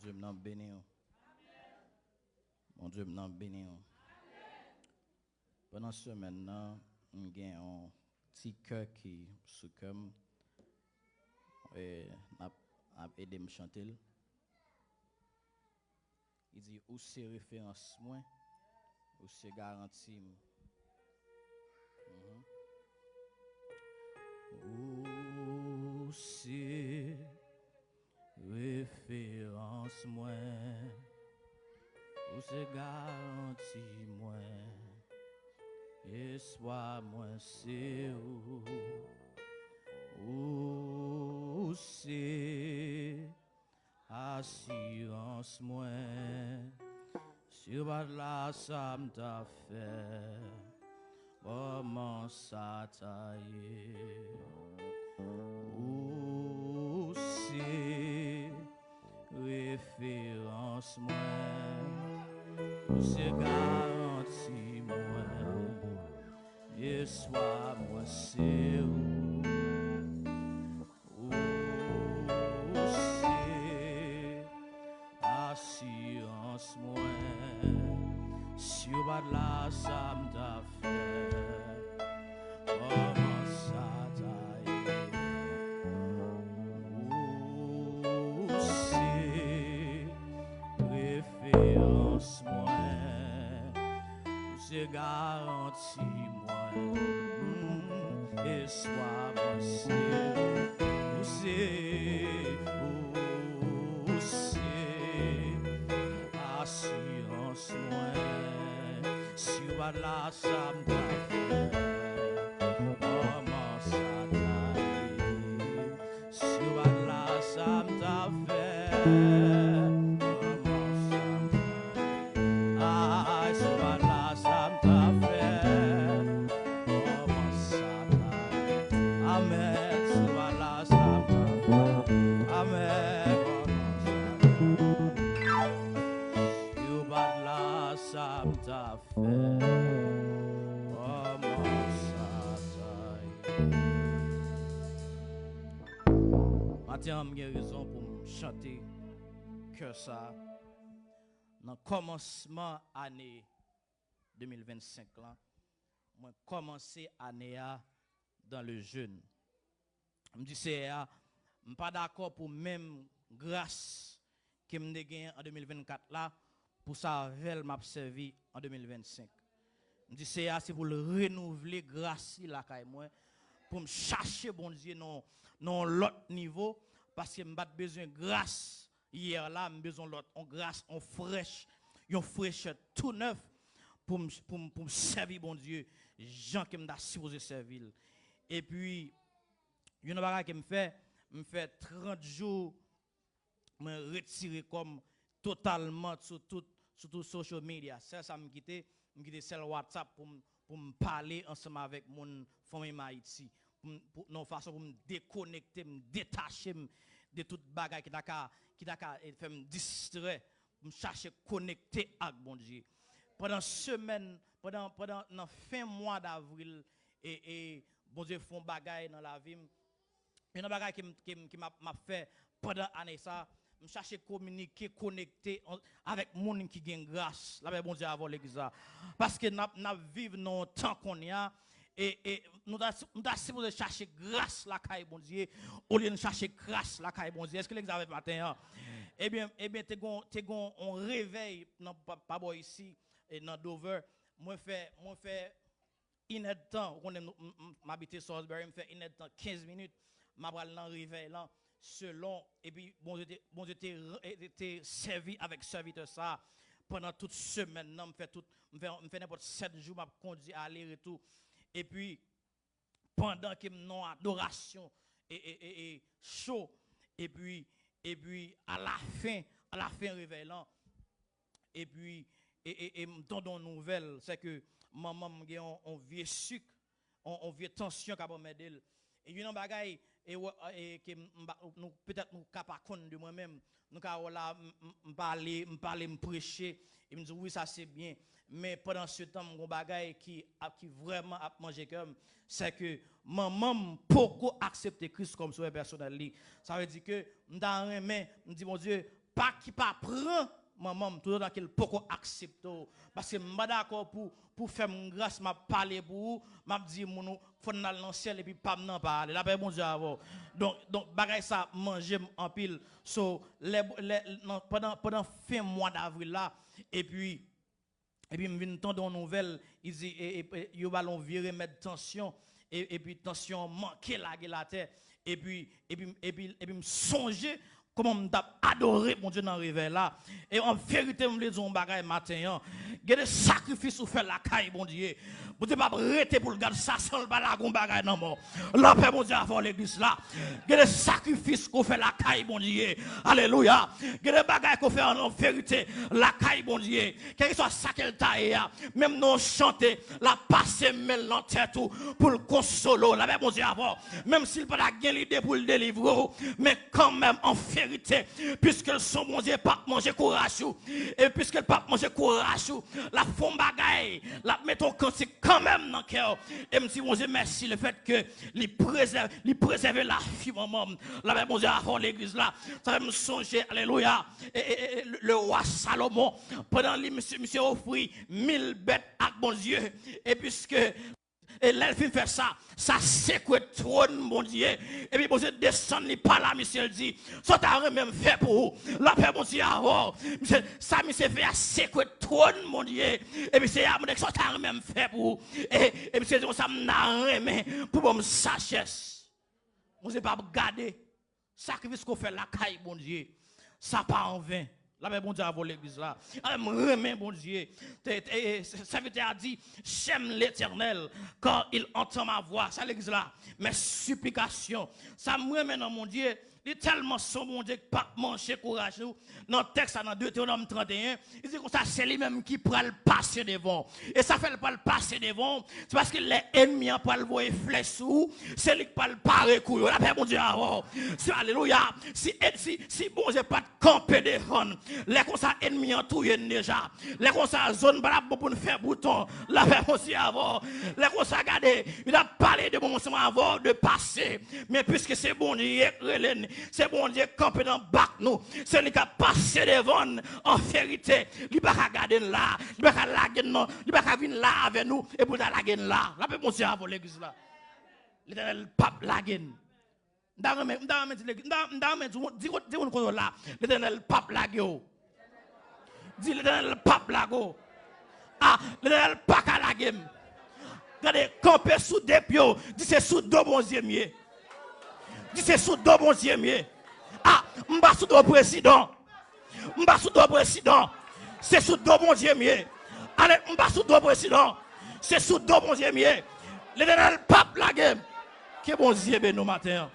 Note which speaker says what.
Speaker 1: Dieu m'a béni. Mon Dieu m'a béni. Pendant ce maintenant, j'ai un petit cœur qui sous comme et n'a aidé me chanter. Il dit où c'est référence moi, où c'est garantie. Où c'est référence moi, où c'est garantie moi. Et soit moi c'est où c'est assurance moi sur là ça m'a fait comment ça taillé où c'est référence moi où c'est garantie moi et soit moi c'est où c'est assurance moi sur bas de la ça m'a fait comment ça taille où c'est référence moi c'est garanti moi et soit moi c'est assurance moi sur la ça m'a fait comment ça taille sur la ça m'a fait Matin, j'ai raison pour me chanter que ça. Dans le commencement année 2025, là, moi commencé année dans le jeûne. Je me dis, je ne suis pas d'accord pour même grâce que je gagne en 2024 là, pour ça, elle m'a servi en 2025. Je me dis, c'est pour le renouveler grâce là, pour me chercher, bon Dieu, non l'autre niveau, parce que je n'ai besoin de grâce. Hier là, j'ai besoin de l'autre, en grâce, en fraîche, une fraîcheur tout neuf pour me servir, bon Dieu, gens qui me supposé servir. Et puis, il y a une chose qui me fait 30 jours, me retirer comme totalement sur tout social media. Ça me quitte celle WhatsApp pour me parler ensemble avec mon famille Haïti. Non façon pour me déconnecter, me détacher de toute bagaille qui fait me distraire, me chercher connecter avec bon Dieu. Pendant semaine, pendant fin mois d'avril et bon Dieu font bagaille dans la vie. Il y a une bagaille qui m'a fait pendant l'année ça, me chercher communiquer, connecter avec monde qui gagne grâce. Là bon Dieu avant l'église parce que n'a vivre dans le temps qu'on y a. Et nous avons supposé chercher grâce la caille bon Dieu au lieu de chercher grâce la caille bon Dieu. Est-ce que l'examen matin eh bien t'es on réveil non pas boy ici et dans Dover moi fait une heure de temps on m'habiter Salisbury me fait une heure de temps 15 minutes m'a pral dans réveil là selon et puis bon Dieu t'es servi avec serviteur ça pendant toute semaine non me fait n'importe 7 jours m'a conduit aller retour. Et puis, pendant que nous adoration et chaud, et puis à la fin révélant, et puis, et m'entendons nouvelle, c'est que maman m'a on vieux sucre, on vieux tension qu'a pas m'aider. Et une bagaille, et que nous peut-être nous capable de moi-même, nous me parler, me prêcher, et me dire oui, ça c'est bien. Mais pendant ce temps, mon bagaille qui vraiment a mangé comme, c'est que maman beaucoup accepter Christ comme sauveur personnel. Ça veut dire que me dit mon Dieu, pas qui pas prend maman toujours dans quel poko accepte parce que m'pas d'accord pour faire mon grâce m'a parler pour m'a dit mon faut dans le ciel et puis pas m'en parler la paix bon Dieu avant donc bagay ça manger en pile so pendant fin mois d'avril là et puis me vient entendre une nouvelle il dit yo ballon virer mettre tension et puis tension manquer la terre et puis me songer comment m't'a adoré mon Dieu dans réveil là et en vérité me les on bagaille matin il y a des sacrifices ou faire la caille mon Dieu vous ne pas arrêter pour le garder ça sans le balagon bagaille non mort la paix mon Dieu avant l'église là il y a des sacrifices qu'on fait la caille mon Dieu alléluia il y a des bagailles qu'on fait en vérité la caille mon Dieu quel que soit ça qu'elle taille même non chanter la passer mêle dans tête pour le consoler la paix mon Dieu avant même s'il pas gain l'idée pour le délivrer mais quand même en vérité puisque son mon Dieu pas manger courage et puisque le pas manger courage la fond bagaille la mettons quand même dans cœur et me dit mon Dieu merci le fait que les préserver la vie maman la mon Dieu avant l'église là ça va me songer alléluia et le roi Salomon pendant lui monsieur offrit 1000 bêtes à bon Dieu et puisque et l'elfine fait ça secoué trône mon Dieu et puis bon Dieu descend ni pas là monsieur dit ça t'a même fait pour la paix mon Dieu avant ça monsieur fait à secoué trône mon Dieu et puis c'est à mon ça t'a même fait pour et monsieur dit ça m'a remet pour me sagesse on sait pas garder sacrifice qu'on fait la caille mon Dieu ça pas en vain. La paix bon Dieu avant l'église là. Me remet bon Dieu. Serviteur a dit j'aime l'Éternel quand il entend ma voix. Ça l'église là. Mes supplications. Ça me remet dans mon Dieu. Il est tellement son mon Dieu que pas manger courage. Dans le texte dans Deutéronome 31, il dit que ça c'est lui-même qui prend le passer devant. Et ça fait le pas le passer devant, c'est parce que les ennemis pas le voir flèche ou c'est lui qui pas le parer couille. La paix mon Dieu avant. Alléluia. Si bon Dieu pas de camper devant, les comme ça ennemis en tout déjà. Les comme ça zone pas pour nous faire bouton. La paix mon Dieu avant. Les comme ça regardez, il a parlé de bon avant de passer. Mais puisque c'est bon Dieu c'est bon Dieu camper dans bac nous c'est lui qui a passé devant en vérité il pas regarder là il pas laguer non il pas venir là avec nous et pour la laguer là la paix mon Dieu avant l'église là l'Éternel pape laguer dis là l'Éternel pape laguer dis l'Éternel pape laguer ah l'Éternel pas qu'à laguer regardez camper sous des pieds dis c'est sous deux bons yeux mieux dis c'est sous deux bons yeux mieux ah m'ba sous deux président m'ba sous deux président c'est sous deux bons yeux mieux allez m'ba sous deux président c'est sous deux bons yeux mieux l'Éternel pape la game que bon Dieu ben nous matin